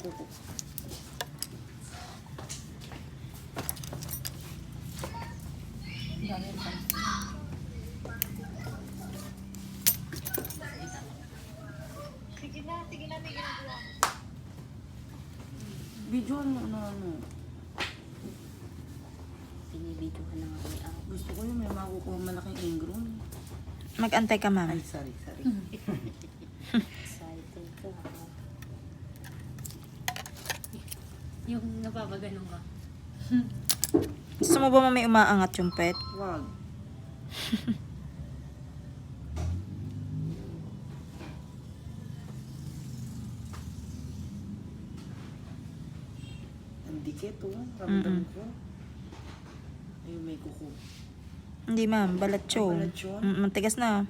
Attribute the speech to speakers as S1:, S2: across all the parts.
S1: kuko. Dami pa.
S2: Sige na, may ginagawa ko.
S1: Video mo na ano.
S3: Binibidyohan na ako ni Ako.
S1: Gusto ko yung may makukuha malaking ingrown.
S4: Mag-antay ka, ma'am.
S1: Ay, sorry.
S3: Excited ka. Yung napapaganon ka.
S4: Gusto mo ba may umaangat yung pet?
S1: Wag. Ang dikit oh. Ramdam ko. Ayun, may kuko.
S4: Hindi, ma'am. Balat yun.
S1: Balat yun?
S4: Matigas na.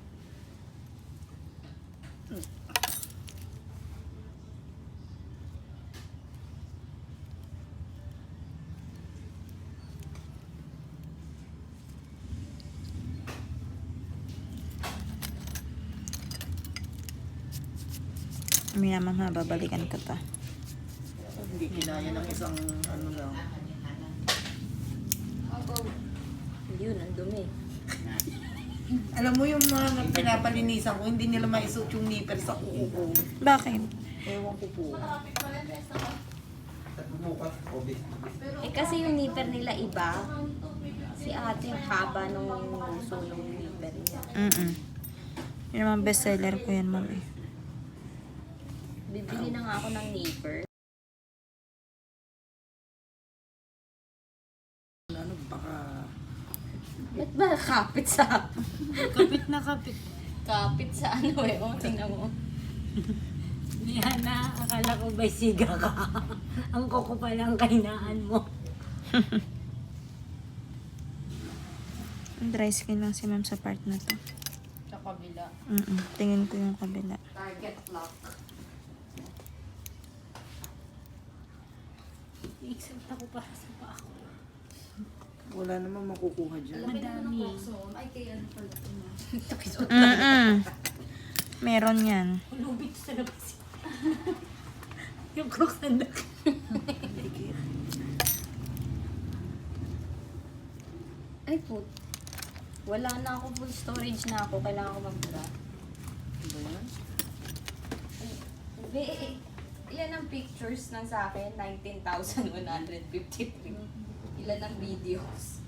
S4: May naman ha, babalikan ko ta.
S1: Hindi kinaya ng isang ano lang.
S3: Yun, ang dumi.
S1: Alam mo yung mga pinapalinisan ko, hindi nila maisuot yung nipper sa kuko ko.
S4: Bakit?
S1: Ewan ko po.
S3: Eh kasi yung nipper nila iba. Si ate yung haba nung sulong nipper niya.
S4: Yun naman bestseller ko yan, ma'am.
S3: Bibili na nga ako ng nipper.
S1: Ano, baka...
S3: Ba't ba kapit sa...
S5: Kapit na kapit.
S3: kapit sa ano eh? O, tingnan mo.
S5: Liana, akala ko ba'y siga ka? Ang kuko pala ang kainaan mo.
S4: Dry skin lang si ma'am sa part na to.
S3: Sa kabila.
S4: Tingin ko yung kabila.
S3: Target lock.
S5: I-accept ako para sa paa ko.
S1: Wala naman makukuha dyan.
S5: Madami.
S3: Ay, kaya ano pala ito na.
S4: Meron yan.
S5: Lubit sa labas. Yung crocs na laki.
S3: Ay, put. Wala na ako, full storage na ako. Kailangan ko magbura.
S1: Ano yan?
S3: Ilan ang pictures ng sa akin? 19,153. Ilan ang videos?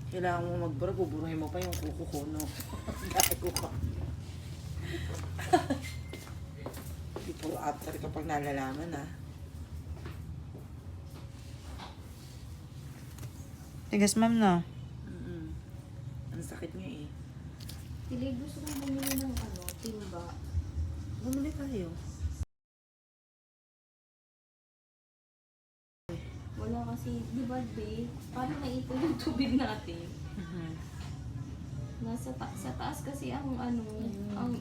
S1: Kailangan mo magbara, buburuhin mo pa yung kuko ko, no? Gago ka. People after kapag nalalaman, ha?
S4: Tigas, ma'am, no?
S1: Ang sakit nga eh.
S3: Tili, gusto kong bumili ng ano, timba.
S1: Bumili tayo.
S3: Wala kasi, di ba, babe? Paano naipon yung tubig natin? Sa taas kasi ang ano, ang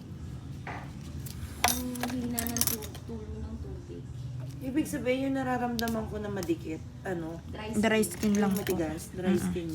S3: hina ng tulo ng tubig.
S1: Ibig sabihin yung nararamdaman ko na madikit, ano?
S4: Dry skin lang
S1: Yung
S4: po.
S1: matigas, dry skin yun.